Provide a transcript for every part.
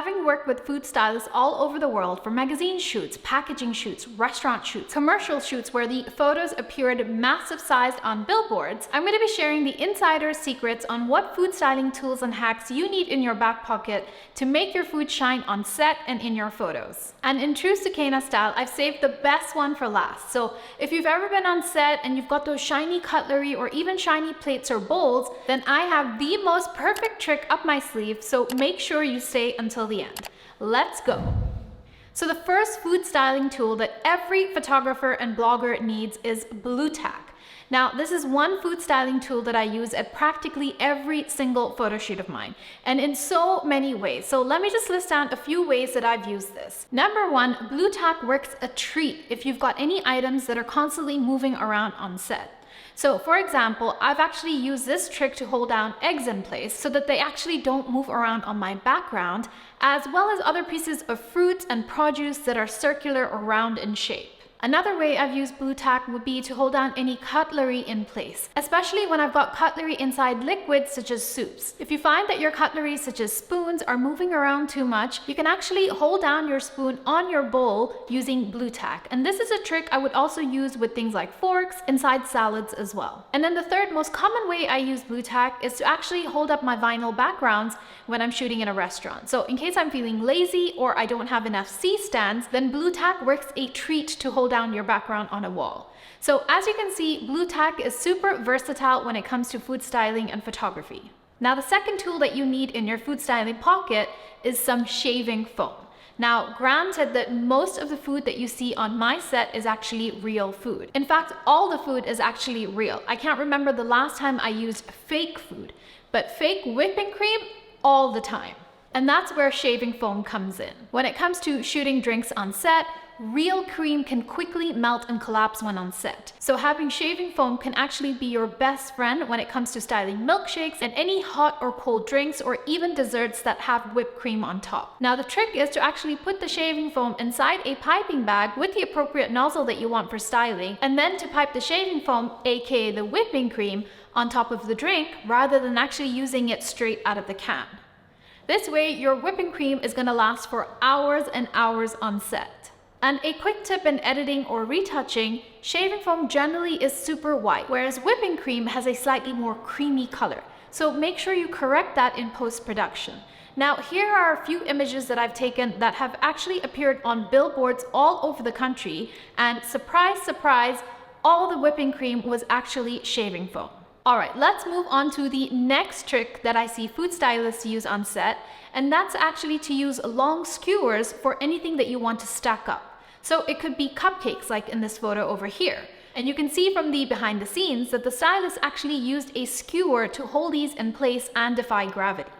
Having worked with food stylists all over the world for magazine shoots, packaging shoots, restaurant shoots, commercial shoots where the photos appeared massive sized on billboards, I'm going to be sharing the insider secrets on what food styling tools and hacks you need in your back pocket to make your food shine on set and in your photos. And in true Sukaina style, I've saved the best one for last. So if you've ever been on set and you've got those shiny cutlery or even shiny plates or bowls, then I have the most perfect trick up my sleeve, so make sure you stay until the end. Let's go. So the first food styling tool that every photographer and blogger needs is TACK. Now, this is one food styling tool that I use at practically every single photo shoot of mine, and in so many ways. So let me just list down a few ways that I've used this. Number one, TACK works a treat if you've got any items that are constantly moving around on set. So for example, I've actually used this trick to hold down eggs in place so that they actually don't move around on my background, as well as other pieces of fruit and produce that are circular or round in shape. Another way I've used TACK would be to hold down any cutlery in place, especially when I've got cutlery inside liquids such as soups. If you find that your cutlery such as spoons are moving around too much, you can actually hold down your spoon on your bowl using TACK. And this is a trick I would also use with things like forks inside salads as well. And then the third most common way I use TACK is to actually hold up my vinyl backgrounds when I'm shooting in a restaurant. So in case I'm feeling lazy or I don't have enough C-stands, then TACK works a treat to hold down your background on a wall. So as you can see, TACK is super versatile when it comes to food styling and photography. Now the second tool that you need in your food styling pocket is some shaving foam. Now granted that most of the food that you see on my set is actually real food. In fact, all the food is actually real. I can't remember the last time I used fake food, but fake whipping cream all the time. And that's where shaving foam comes in. When it comes to shooting drinks on set, real cream can quickly melt and collapse when on set. So having shaving foam can actually be your best friend when it comes to styling milkshakes and any hot or cold drinks or even desserts that have whipped cream on top. Now the trick is to actually put the shaving foam inside a piping bag with the appropriate nozzle that you want for styling, and then to pipe the shaving foam, aka the whipping cream, on top of the drink rather than actually using it straight out of the can. This way your whipping cream is going to last for hours and hours on set. And a quick tip in editing or retouching, shaving foam generally is super white, whereas whipping cream has a slightly more creamy color. So make sure you correct that in post-production. Now here are a few images that I've taken that have actually appeared on billboards all over the country, and surprise, surprise, all the whipping cream was actually shaving foam. Alright, let's move on to the next trick that I see food stylists use on set, and that's actually to use long skewers for anything that you want to stack up. So it could be cupcakes like in this photo over here. And you can see from the behind the scenes that the stylist actually used a skewer to hold these in place and defy gravity.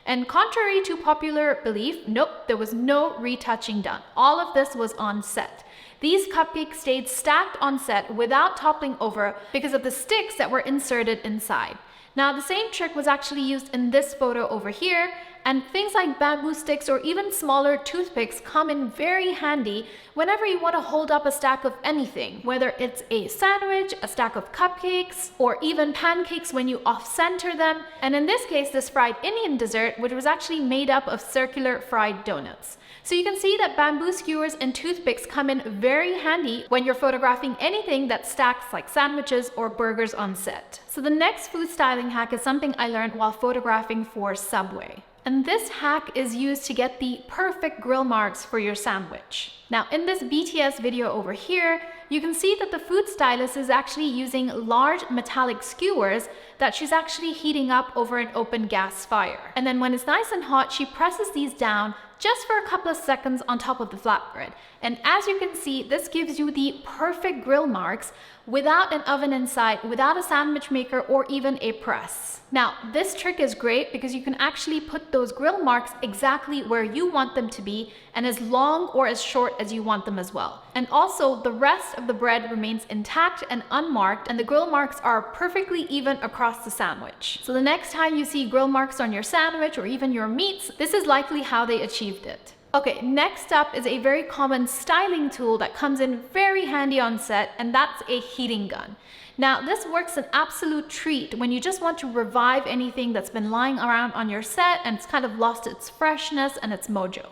And contrary to popular belief, nope, there was no retouching done. All of this was on set. These cupcakes stayed stacked on set without toppling over because of the sticks that were inserted inside. Now the same trick was actually used in this photo over here, and things like bamboo sticks or even smaller toothpicks come in very handy whenever you want to hold up a stack of anything, whether it's a sandwich, a stack of cupcakes, or even pancakes when you off-center them. And in this case, this fried Indian dessert, which was actually made up of circular fried donuts. So you can see that bamboo skewers and toothpicks come in very handy when you're photographing anything that stacks like sandwiches or burgers on set. So the next food styling hack is something I learned while photographing for Subway. And this hack is used to get the perfect grill marks for your sandwich. Now in this BTS video over here, you can see that the food stylist is actually using large metallic skewers that she's actually heating up over an open gas fire. And then when it's nice and hot, she presses these down just for a couple of seconds on top of the flatbread. And as you can see, this gives you the perfect grill marks without an oven inside, without a sandwich maker or even a press. Now, this trick is great because you can actually put those grill marks exactly where you want them to be and as long or as short as you want them as well. And also, the rest of the bread remains intact and unmarked, and the grill marks are perfectly even across the sandwich. So the next time you see grill marks on your sandwich or even your meats, this is likely how they achieved it. Okay, next up is a very common styling tool that comes in very handy on set, and that's a heating gun. Now, this works an absolute treat when you just want to revive anything that's been lying around on your set and it's kind of lost its freshness and its mojo.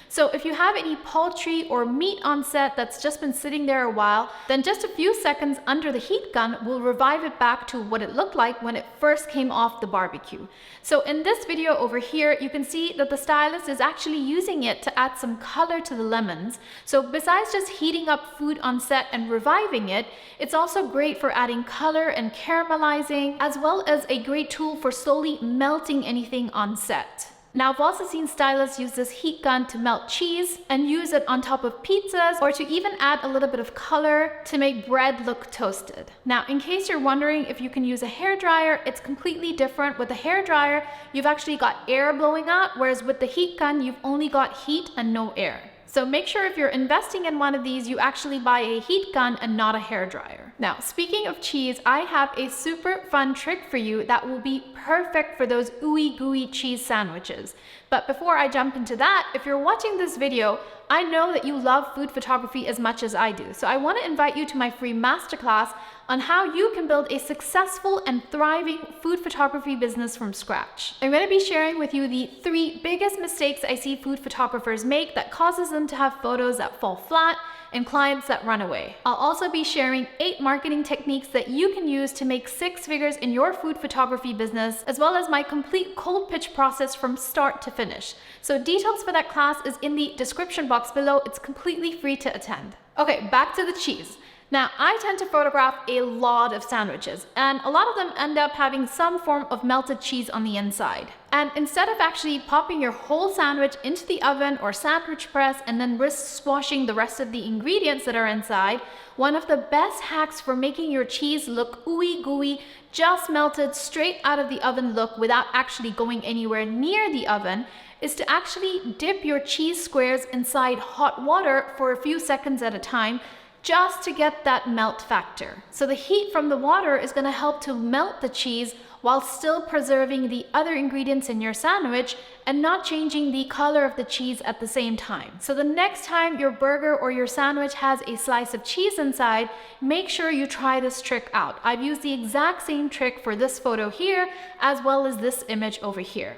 So if you have any poultry or meat on set that's just been sitting there a while, then just a few seconds under the heat gun will revive it back to what it looked like when it first came off the barbecue. So in this video over here, you can see that the stylist is actually using it to add some color to the lemons. So besides just heating up food on set and reviving it, it's also great for adding color and caramelizing, as well as a great tool for slowly melting anything on set. Now, I've also seen stylists use this heat gun to melt cheese and use it on top of pizzas, or to even add a little bit of color to make bread look toasted. Now, in case you're wondering if you can use a hairdryer, it's completely different. With a hairdryer, you've actually got air blowing out, whereas with the heat gun, you've only got heat and no air. So make sure if you're investing in one of these, you actually buy a heat gun and not a hairdryer. Now, speaking of cheese, I have a super fun trick for you that will be perfect for those ooey gooey cheese sandwiches. But before I jump into that, if you're watching this video, I know that you love food photography as much as I do. So I want to invite you to my free masterclass on how you can build a successful and thriving food photography business from scratch. I'm going to be sharing with you the 3 biggest mistakes I see food photographers make that causes them to have photos that fall flat and clients that run away. I'll also be sharing 8 marketing techniques that you can use to make 6 figures in your food photography business, as well as my complete cold pitch process from start to finish. So details for that class is in the description box below. It's completely free to attend. Okay, back to the cheese. Now, I tend to photograph a lot of sandwiches, and a lot of them end up having some form of melted cheese on the inside. And instead of actually popping your whole sandwich into the oven or sandwich press and then risk squashing the rest of the ingredients that are inside, one of the best hacks for making your cheese look ooey gooey, just melted straight out of the oven look without actually going anywhere near the oven, is to actually dip your cheese squares inside hot water for a few seconds at a time, just to get that melt factor. So the heat from the water is going to help to melt the cheese while still preserving the other ingredients in your sandwich and not changing the color of the cheese at the same time. So the next time your burger or your sandwich has a slice of cheese inside, make sure you try this trick out. I've used the exact same trick for this photo here, as well as this image over here.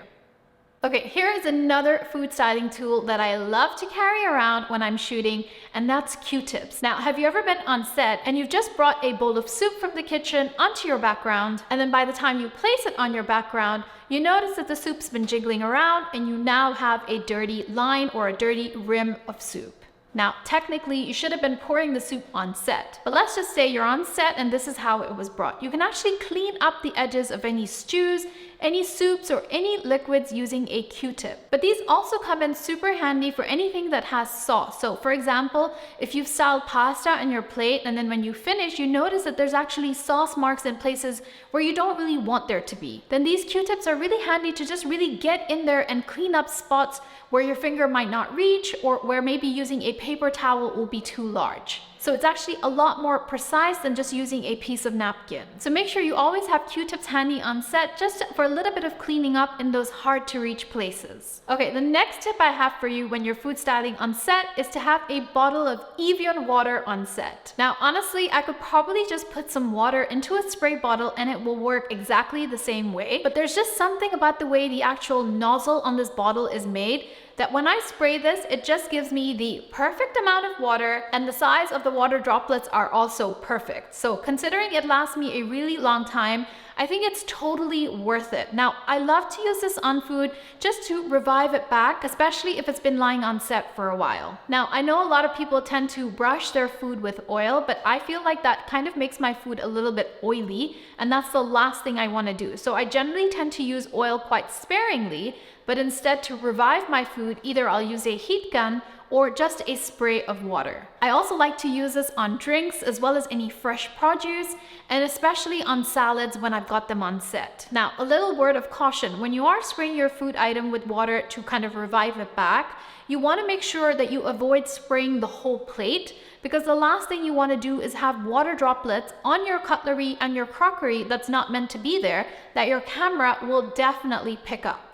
Okay, here is another food styling tool that I love to carry around when I'm shooting, and that's Q-tips. Now, have you ever been on set and you've just brought a bowl of soup from the kitchen onto your background, and then by the time you place it on your background, you notice that the soup's been jiggling around and you now have a dirty line or a dirty rim of soup? Now, technically, you should have been pouring the soup on set, but let's just say you're on set and this is how it was brought. You can actually clean up the edges of any stews, any soups, or any liquids using a Q-tip. But these also come in super handy for anything that has sauce. So for example, if you've styled pasta on your plate and then when you finish, you notice that there's actually sauce marks in places where you don't really want there to be. Then these Q-tips are really handy to just really get in there and clean up spots where your finger might not reach, or where maybe using a paper towel will be too large. So it's actually a lot more precise than just using a piece of napkin. So make sure you always have Q-tips handy on set, just for a little bit of cleaning up in those hard to reach places. Okay, the next tip I have for you when you're food styling on set is to have a bottle of EVIAN water on set. Now, honestly, I could probably just put some water into a spray bottle and it will work exactly the same way, but there's just something about the way the actual nozzle on this bottle is made that when I spray this, it just gives me the perfect amount of water, and the size of the water droplets are also perfect. So considering it lasts me a really long time, I think it's totally worth it. Now, I love to use this on food just to revive it back, especially if it's been lying on set for a while. Now, I know a lot of people tend to brush their food with oil, but I feel like that kind of makes my food a little bit oily, and that's the last thing I want to do. So I generally tend to use oil quite sparingly, but instead to revive my food, either I'll use a heat gun or just a spray of water. I also like to use this on drinks as well as any fresh produce, and especially on salads when I've got them on set. Now, a little word of caution: when you are spraying your food item with water to kind of revive it back, you want to make sure that you avoid spraying the whole plate, because the last thing you want to do is have water droplets on your cutlery and your crockery that's not meant to be there, that your camera will definitely pick up.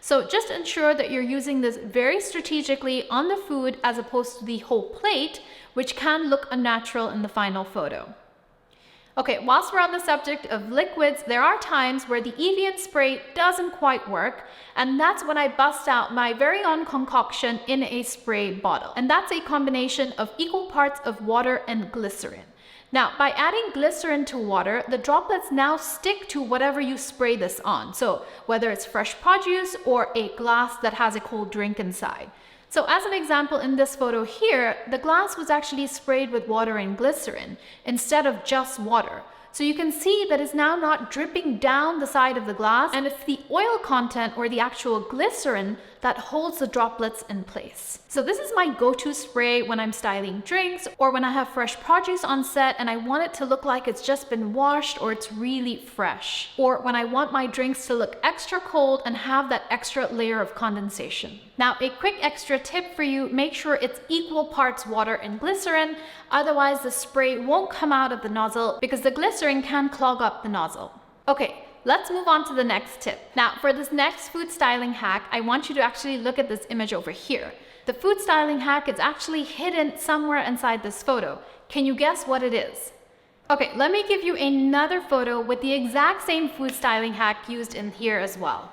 So just ensure that you're using this very strategically on the food as opposed to the whole plate, which can look unnatural in the final photo. Okay, whilst we're on the subject of liquids, there are times where the EVIAN spray doesn't quite work, and that's when I bust out my very own concoction in a spray bottle. And that's a combination of equal parts of water and glycerin. Now, by adding glycerin to water, the droplets now stick to whatever you spray this on. So whether it's fresh produce or a glass that has a cold drink inside. So as an example in this photo here, the glass was actually sprayed with water and glycerin instead of just water. So you can see that it's now not dripping down the side of the glass, and it's the oil content or the actual glycerin that holds the droplets in place. So this is my go-to spray when I'm styling drinks or when I have fresh produce on set and I want it to look like it's just been washed or it's really fresh. Or when I want my drinks to look extra cold and have that extra layer of condensation. Now, a quick extra tip for you, make sure it's equal parts water and glycerin, otherwise the spray won't come out of the nozzle because the glycerin can clog up the nozzle. Okay, let's move on to the next tip. Now, for this next food styling hack, I want you to actually look at this image over here. The food styling hack is actually hidden somewhere inside this photo. Can you guess what it is? Okay, let me give you another photo with the exact same food styling hack used in here as well.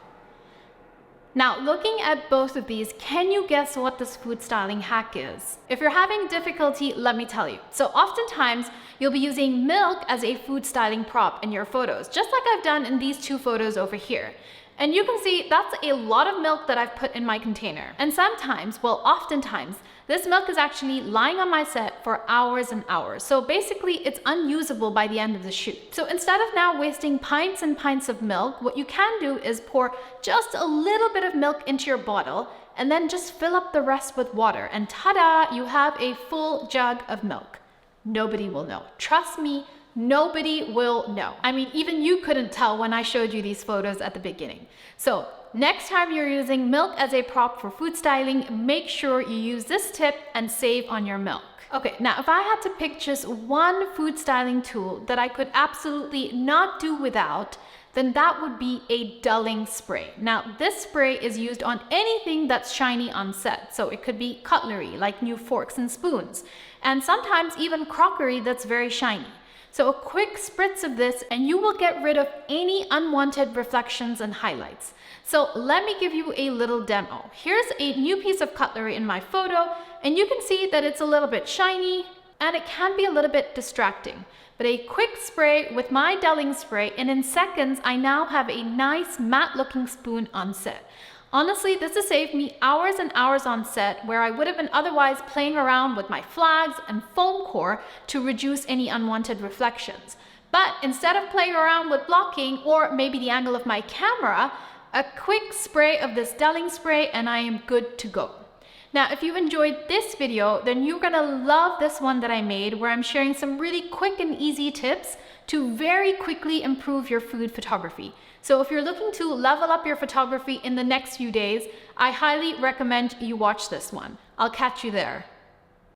Now, looking at both of these, can you guess what this food styling hack is? If you're having difficulty, let me tell you. So oftentimes, you'll be using milk as a food styling prop in your photos, just like I've done in these two photos over here. And you can see that's a lot of milk that I've put in my container. And sometimes, well, oftentimes, this milk is actually lying on my set for hours and hours. So basically, it's unusable by the end of the shoot. So instead of now wasting pints and pints of milk, what you can do is pour just a little bit of milk into your bottle and then just fill up the rest with water. And ta-da, you have a full jug of milk. Nobody will know. Trust me, nobody will know. I mean, even you couldn't tell when I showed you these photos at the beginning. So next time you're using milk as a prop for food styling, make sure you use this tip and save on your milk. Okay, now if I had to pick just one food styling tool that I could absolutely not do without, then that would be a dulling spray. Now, this spray is used on anything that's shiny on set. So it could be cutlery, like new forks and spoons, and sometimes even crockery that's very shiny. So a quick spritz of this and you will get rid of any unwanted reflections and highlights. So let me give you a little demo. Here's a new piece of cutlery in my photo, and you can see that it's a little bit shiny and it can be a little bit distracting. But a quick spray with my dulling spray, and in seconds, I now have a nice matte looking spoon on set. Honestly, this has saved me hours and hours on set where I would have been otherwise playing around with my flags and foam core to reduce any unwanted reflections. But instead of playing around with blocking or maybe the angle of my camera, a quick spray of this dulling spray and I am good to go. Now, if you enjoyed this video, then you're gonna love this one that I made where I'm sharing some really quick and easy tips to very quickly improve your food photography. So if you're looking to level up your photography in the next few days, I highly recommend you watch this one. I'll catch you there.